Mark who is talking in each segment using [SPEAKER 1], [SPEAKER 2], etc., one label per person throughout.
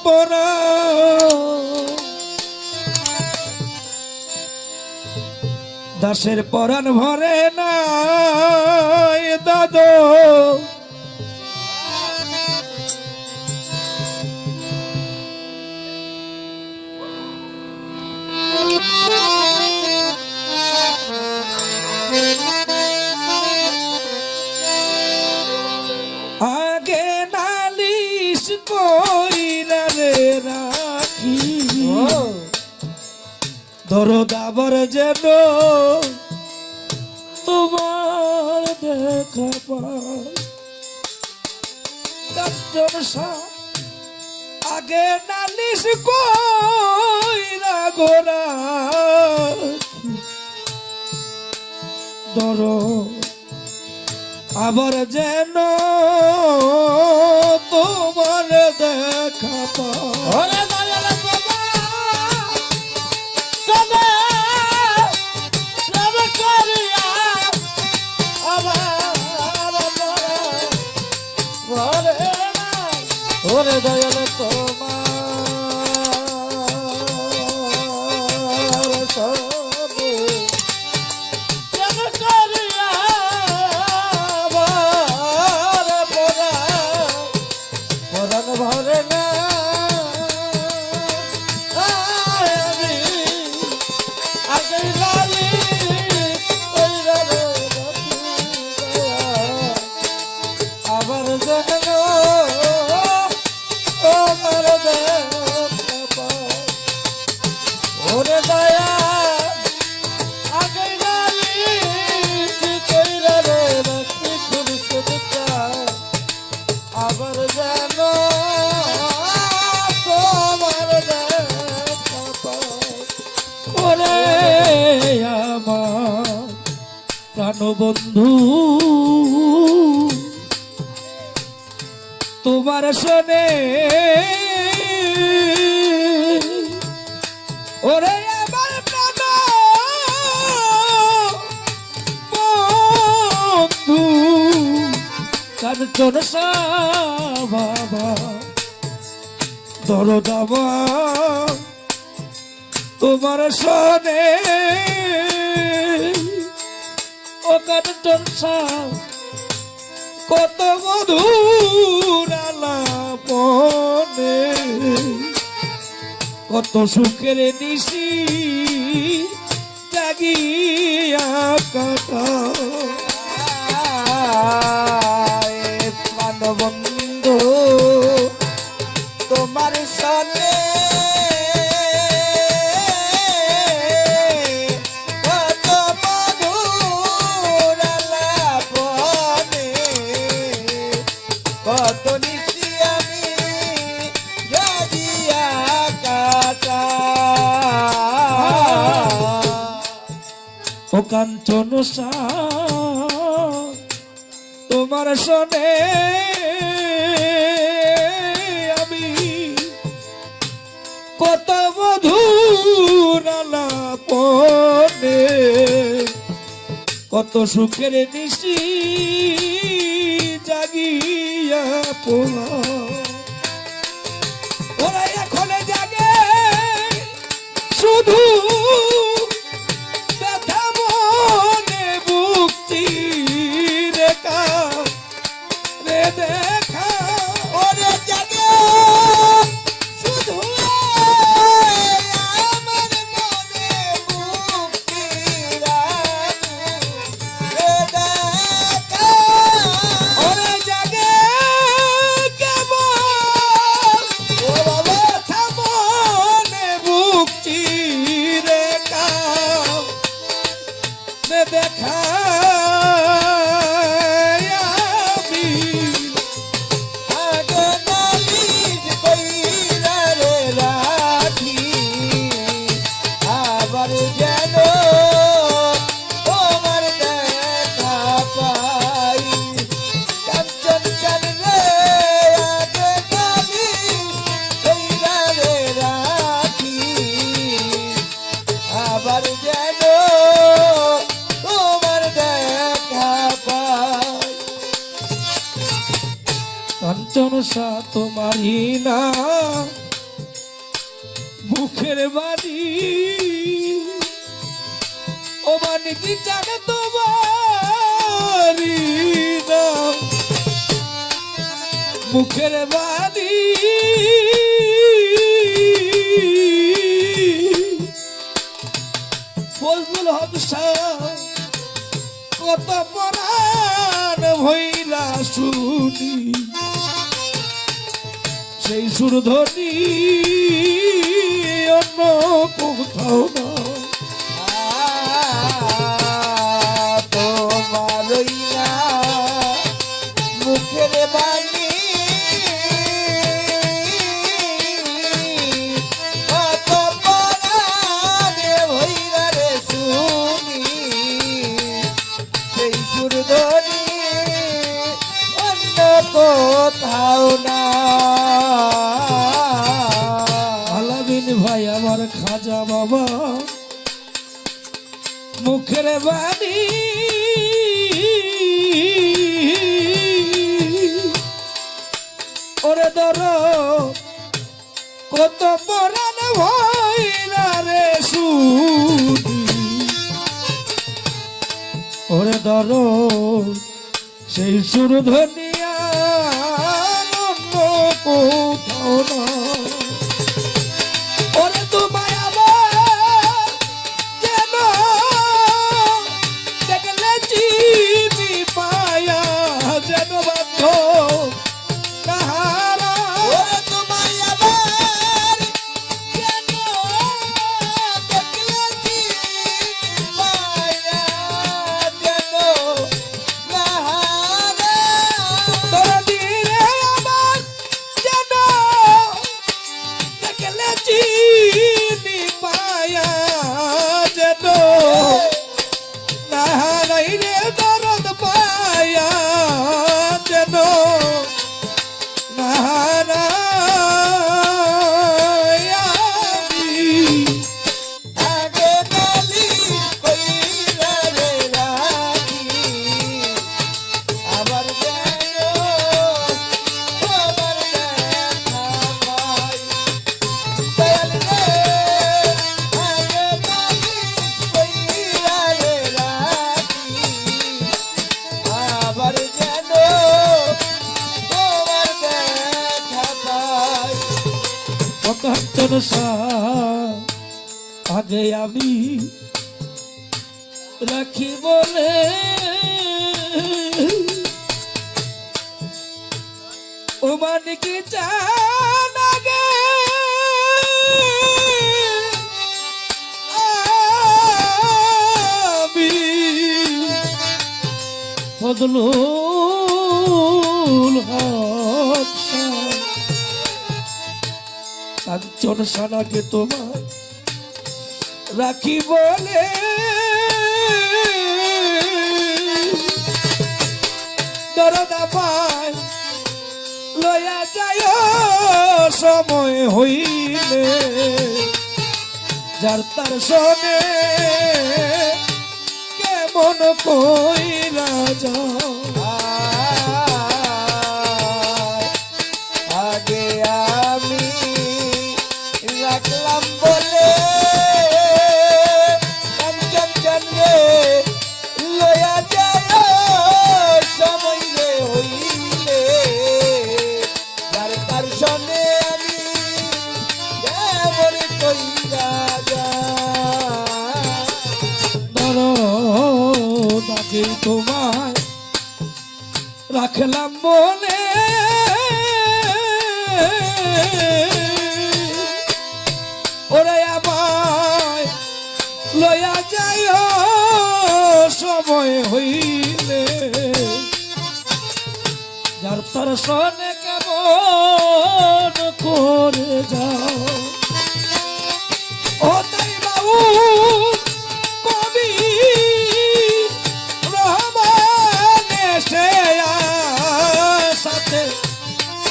[SPEAKER 1] পরা দাসের পরাণ ভরে না দাদু আগে নালিশ কইরা রে রাখি দরদ আবার যেন তোমার দেখা পাই আগে নালিশ কইরা গোরা দরদ আবার যেন তোমার দেখা পাই ওরে দয়াল তোমার সবে কেন করিয়া পরাণ ভরে না আমি আগে লালি আবার যেন ওরে দয়া আগে কইরা রে রাখি খুরশিদটা আবার যেন তোমার দেখা পাই ওরে আমার প্রাণবন্ধু তোমার শোনে ওরে আমার প্রাণ বন্ধু কাঞ্চন বাবা দরদাবা তোমার শোনে ও কাঞ্চন কত মধুর আলাপনে কত সুখের নিশি জাগিয়া কাটা প্রাণবন্ধু তোমার সাথে কত নিশি আমি জাগিয়া কাটা ও কাঞ্চন তোমার শোনে আমি কত মধুর আলাপনে কত সুখের নিশি জাগিয়া পোলা ওরা এখন জাগে শুধু ব্যথা মনে বুকটি রেখা রে দেখা ওরে জাগে শুধু আমার মনে বুকটি রে দেখা ওরে জাগে কেমন জলসা তোমারই না মুখের বাণী ও বাণী কি জানে তোমারই না মুখের বাণী ফজলুল হক শাহ কত পরাণ ভইলা শুনি সেই সুরধ্বনি অন্য কোথাও না
[SPEAKER 2] তোমারই না মুখের বাণী কত পরাণে ভইরা রে শুনি সেই সুরধ্বনি অন্য কোথাও না।
[SPEAKER 1] আলামিন ভাই আমার খাজা বাবা মুখের বাণী ওরে ধর কত পরাণ ভইরা রে শুনি ওরে ধর সেই সুর ধনিয়া অন্য কোথাও না ওরে তোমায় আমার যেন দেখলে চিনি পায়া যেন বাধ্য কাহারা
[SPEAKER 2] ওরে তোমায় আবার কেন দেখলে চিনি পায়া যেন কাহারা।
[SPEAKER 1] তোরা দিলে আমার যেন দেখলে চিনি পায়া যেন নাহারাই রে দরদ পায়া যেন নাহারাই
[SPEAKER 2] আগে নালি কইরা রে রাখি আবার যেন তোমার দেখা পাই। দয়াল রে আগে নালি কইরা রে রাখি আবার যেন তোমার দেখা পাই।
[SPEAKER 1] অকান্তর আগে আমি রাখি বলে ও মানিকি চান আগে আমি ফজলুল হক শাহ কাঞ্চন সানাকে তোমার রাখি বলে দরদা পায় লয়া যায় সময় হইলে যার তার শোনে কেমন কইরা যাও
[SPEAKER 2] আগে আমি রাখলাম বলে কাঞ্চন চন্দ্রে লয়া যায় সময় রে হইলে যার তার সনে আমি কেমন কইরা যাই।
[SPEAKER 1] দরদাকে তোমায় রাখলাম বলে ওরে আমায় লয়া যায় সময় হইলে যার তার সনে কেমন করে যাও ও তাই বাবু কবি রহমান এসে সাথে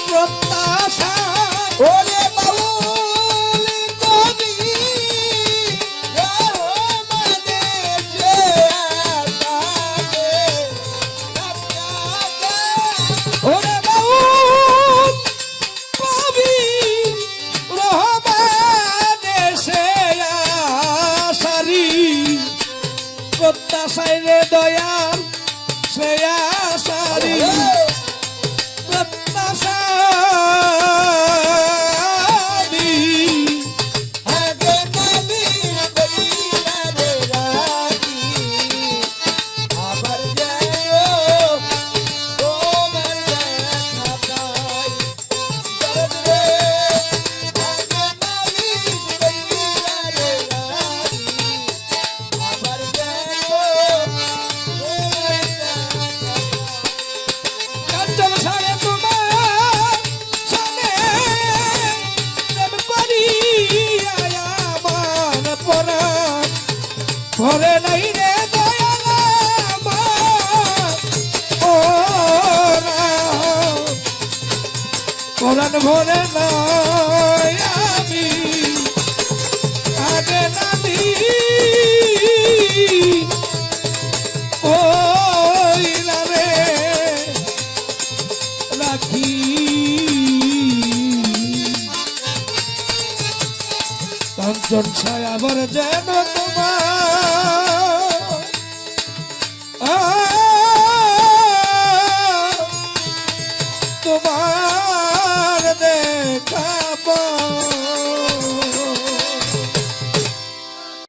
[SPEAKER 1] প্রত্যাশা
[SPEAKER 2] ওরে বাউল কবি রহমানে যে আসাবে
[SPEAKER 1] ওরে বাউল আশায় রে দয়াল সে আশারি প্রত্যাশারি
[SPEAKER 2] আগে নালিশ কইরা রে রানী আবার যাও তোমার দেখা পাই দরদ রে আগে নালিশ কইরা রে রানী আবার যাও তোমার দেখা
[SPEAKER 1] কাঞ্চন সারে তোমার সামনে প্রেম করিয়া আমার পরাণ ভরে নাই রে দয়াল আমার পরাণ ভরে নাই আমি আগে নাদি ওইলা রে রাখি কাঞ্চন ছায়াবর যেন তোমার দেখা পাই